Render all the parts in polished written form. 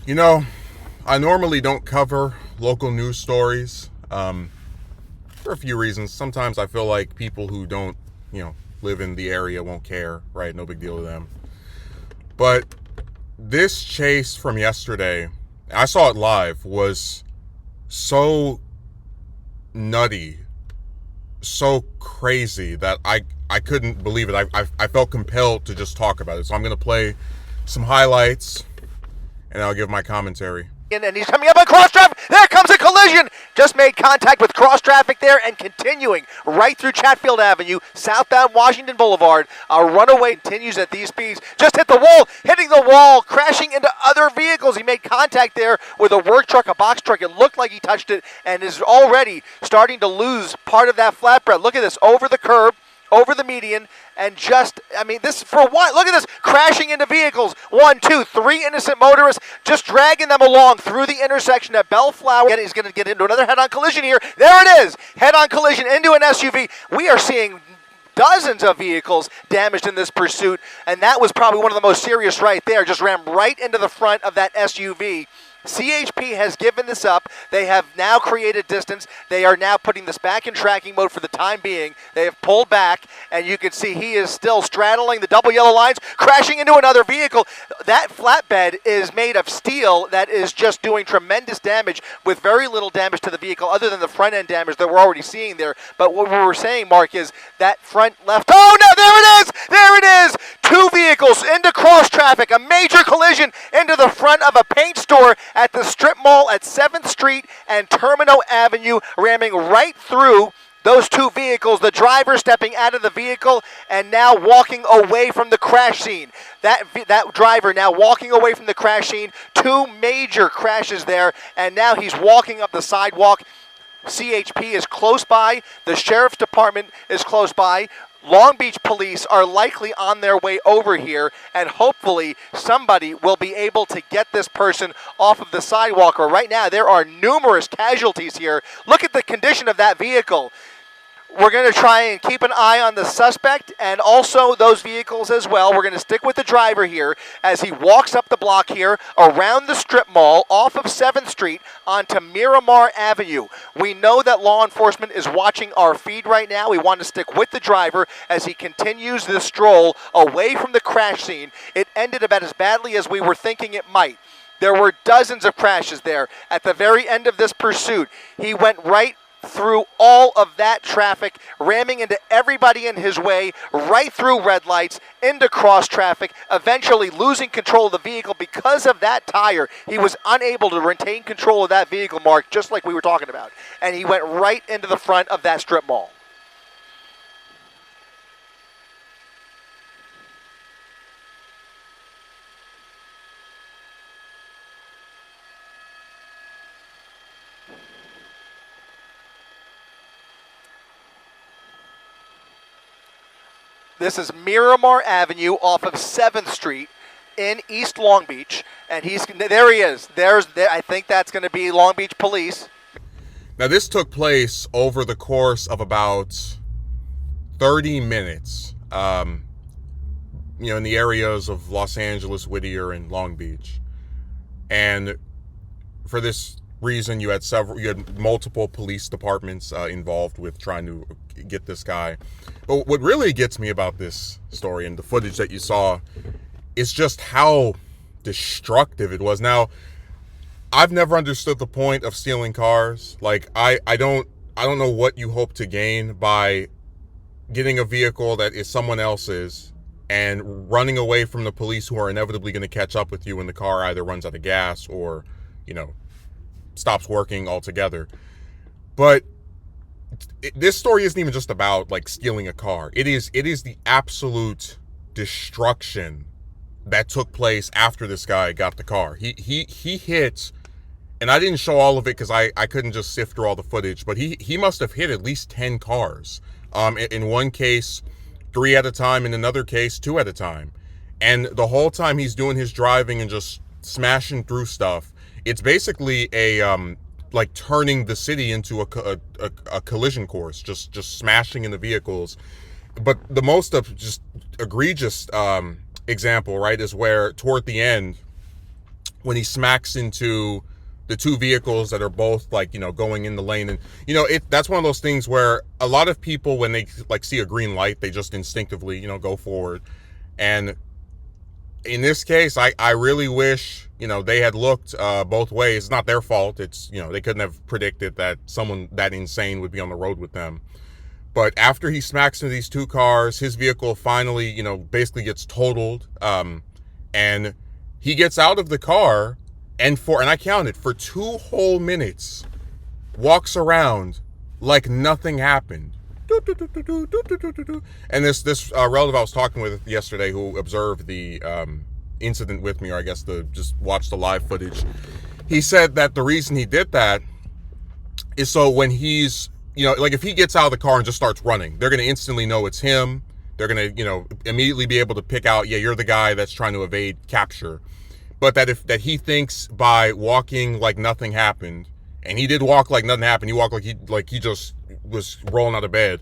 You know, I normally don't cover local news stories for a few reasons. Sometimes I feel like people who don't, live in the area won't care, right? No big deal to them. But this chase from yesterday, I saw it live, was so nutty, so crazy that I couldn't believe it. I felt compelled to just talk about it. So I'm going to play some highlights and I'll give my commentary. And he's coming up on cross traffic. There comes a collision. Just made contact with cross traffic there and continuing right through Chatfield Avenue, southbound Washington Boulevard. A runaway continues at these speeds. Just hit the wall, hitting the wall, crashing into other vehicles. He made contact there with a work truck, a box truck. It looked like he touched it and is already starting to lose part of that flatbread. Look at this, over the curb, over the median, and this for what? Look at this, crashing into vehicles. 1, 2, 3 innocent motorists, just dragging them along through the intersection at Bellflower. And he's going to get into another head-on collision here. There it is, head-on collision into an SUV. We are seeing dozens of vehicles damaged in this pursuit, and that was probably one of the most serious right there. Just ran right into the front of that SUV. CHP has given this up. They have now created distance. They are now putting this back in tracking mode for the time being. They have pulled back, and you can see he is still straddling the double yellow lines, crashing into another vehicle. That flatbed is made of steel that is just doing tremendous damage with very little damage to the vehicle other than the front end damage that we're already seeing there. But what we were saying, Mark, is that front left. Oh, no, there it is! There it is! Two vehicles into cross traffic, a major collision into the front of a paint store at the strip mall at 7th Street and Terminal Avenue, ramming right through those two vehicles, the driver stepping out of the vehicle and now walking away from the crash scene. That driver now walking away from the crash scene, two major crashes there, and now he's walking up the sidewalk. CHP is close by, the Sheriff's Department is close by. Long Beach police are likely on their way over here, and hopefully somebody will be able to get this person off of the sidewalk. Or right now, there are numerous casualties here. Look at the condition of that vehicle. We're going to try and keep an eye on the suspect and also those vehicles as well. We're going to stick with the driver here as he walks up the block here around the strip mall off of 7th Street onto Miramar Avenue. We know that law enforcement is watching our feed right now. We want to stick with the driver as he continues this stroll away from the crash scene. It ended about as badly as we were thinking it might. There were dozens of crashes there. At the very end of this pursuit, he went right through all of that traffic, ramming into everybody in his way, right through red lights, into cross traffic, eventually losing control of the vehicle because of that tire. He was unable to retain control of that vehicle, Mark, just like we were talking about. And he went right into the front of that strip mall. This is Miramar Avenue off of 7th Street in East Long Beach, and there he is. I think that's going to be Long Beach police. Now, this took place over the course of about 30 minutes, in the areas of Los Angeles, Whittier, and Long Beach. And for this reason, you had multiple police departments involved with trying to get this guy. But what really gets me about this story and the footage that you saw is just how destructive it was. Now, I've never understood the point of stealing cars. Like, I don't know what you hope to gain by getting a vehicle that is someone else's and running away from the police, who are inevitably going to catch up with you when the car either runs out of gas or, stops working altogether. But this story isn't even just about like stealing a car. It is the absolute destruction that took place after this guy got the car. He hit, and I didn't show all of it because I couldn't just sift through all the footage, but he must have hit at least 10 cars. In one case, 3 at a time. In another case, 2 at a time. And the whole time he's doing his driving and just smashing through stuff, it's basically like turning the city into a collision course, just smashing into vehicles. But the most of just egregious example, right, is where toward the end, when he smacks into the two vehicles that are both like, going in the lane. And that's one of those things where a lot of people, when they like see a green light, they just instinctively go forward. And in this case, I really wish they had looked both ways. It's not their fault. It's they couldn't have predicted that someone that insane would be on the road with them. But after he smacks into these two cars, his vehicle finally basically gets totaled, and he gets out of the car, and I counted, for 2 whole minutes, walks around like nothing happened. And this relative I was talking with yesterday, who observed the incident with me, or I guess just watched the live footage, he said that the reason he did that is so when he's, like if he gets out of the car and just starts running, they're going to instantly know it's him. They're going to, immediately be able to pick out, yeah, you're the guy that's trying to evade capture. But that he thinks by walking like nothing happened, and he did walk like nothing happened. He walked like he just was rolling out of bed.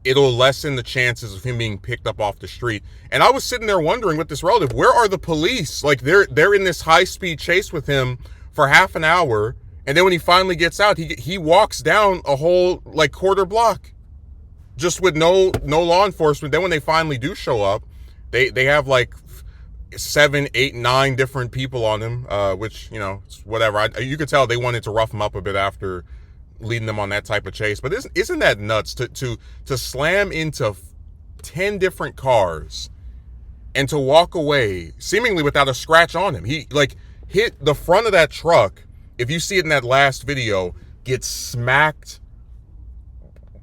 It'll lessen the chances of him being picked up off the street. And I was sitting there wondering with this relative, where are the police? Like they're in this high speed chase with him for half an hour, and then when he finally gets out, he walks down a whole like quarter block, just with no law enforcement. Then when they finally do show up, they have like 7, 8, 9 different people on him, which whatever. You could tell they wanted to rough him up a bit after leading them on that type of chase. But isn't that nuts to slam into 10 different cars and to walk away seemingly without a scratch on him? He like hit the front of that truck. If you see it in that last video, gets smacked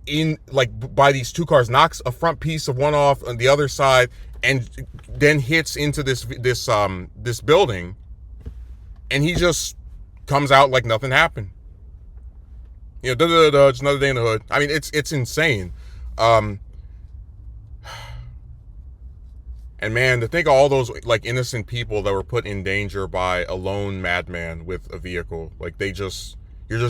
in like by these 2 cars, knocks a front piece of one off on the other side, and then hits into this building, and he just comes out like nothing happened. It's another day in the hood. I mean, it's insane. And man, to think of all those like innocent people that were put in danger by a lone madman with a vehicle. Like you're just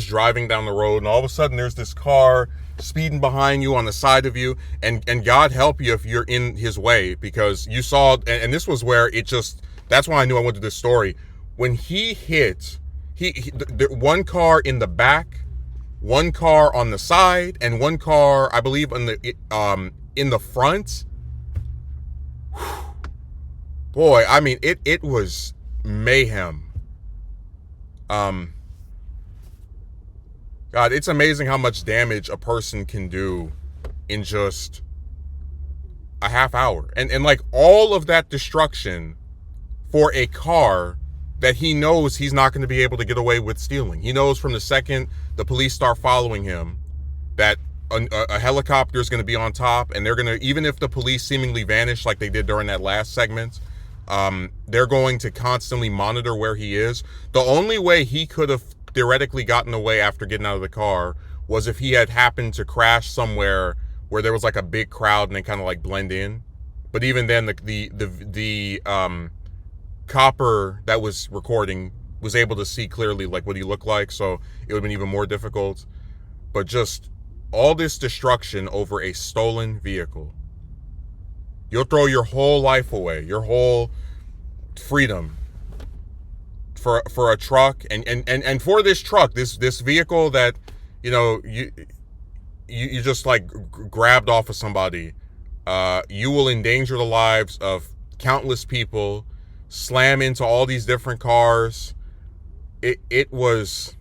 driving down the road, and all of a sudden there's this car speeding behind you on the side of you, and God help you if you're in his way, because you saw, and this was where that's why I knew I wanted this story. When he hit, the one car in the back, one car on the side, and one car, I believe, in the front. Boy, I mean, it was mayhem. God, it's amazing how much damage a person can do in just a half hour. And like all of that destruction for a car that he knows he's not going to be able to get away with stealing. He knows from the second the police start following him that a helicopter is going to be on top, and they're going to, even if the police seemingly vanish like they did during that last segment, they're going to constantly monitor where he is. The only way he could have theoretically gotten away after getting out of the car was if he had happened to crash somewhere where there was like a big crowd and they kind of like blend in. But even then, the copper that was recording was able to see clearly like what he looked like, so it would have been even more difficult. But just all this destruction over a stolen vehicle. You'll throw your whole life away, your whole freedom for a truck, and for this truck, this vehicle that you just like grabbed off of somebody. You will endanger the lives of countless people, slam into all these different cars. It was,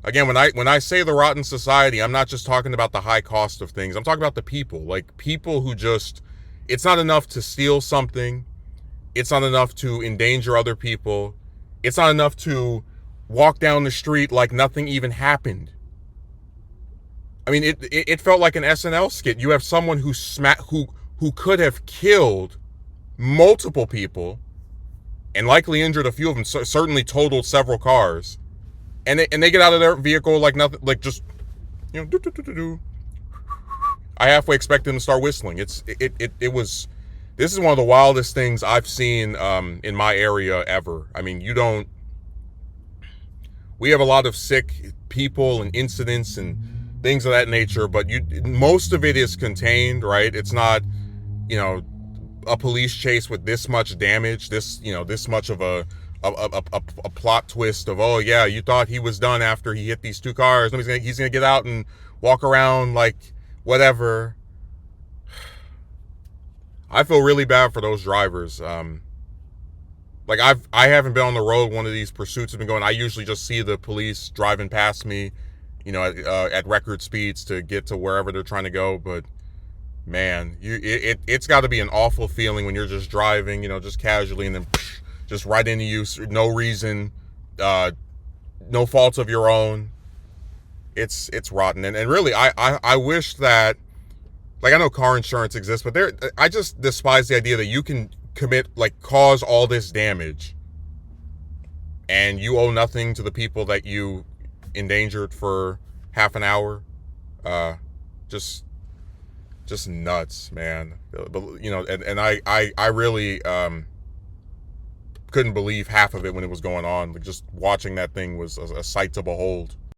again, when I say the rotten society, I'm not just talking about the high cost of things. I'm talking about the people, like people who just, it's not enough to steal something. It's not enough to endanger other people. It's not enough to walk down the street like nothing even happened. I mean, it felt like an SNL skit. You have someone who could have killed multiple people and likely injured a few of them, certainly totaled several cars. And they get out of their vehicle like nothing, like just, I halfway expect them to start whistling. This is one of the wildest things I've seen in my area ever. I mean, we have a lot of sick people and incidents and things of that nature, but most of it is contained, right? It's not, a police chase with this much damage, this this much of a plot twist of, oh yeah, you thought he was done after he hit these two cars. No, he's gonna get out and walk around like whatever. I feel really bad for those drivers. Like I haven't been on the road. One of these pursuits have been going. I usually just see the police driving past me, at record speeds to get to wherever they're trying to go. But man, it's got to be an awful feeling when you're just driving, just casually, and then just right into you, no reason, no fault of your own. It's rotten, and really, I wish that, like, I know car insurance exists, but I just despise the idea that you can cause all this damage and you owe nothing to the people that you endangered for half an hour. Just nuts, man. But and I really couldn't believe half of it when it was going on. Like, just watching that thing was a sight to behold.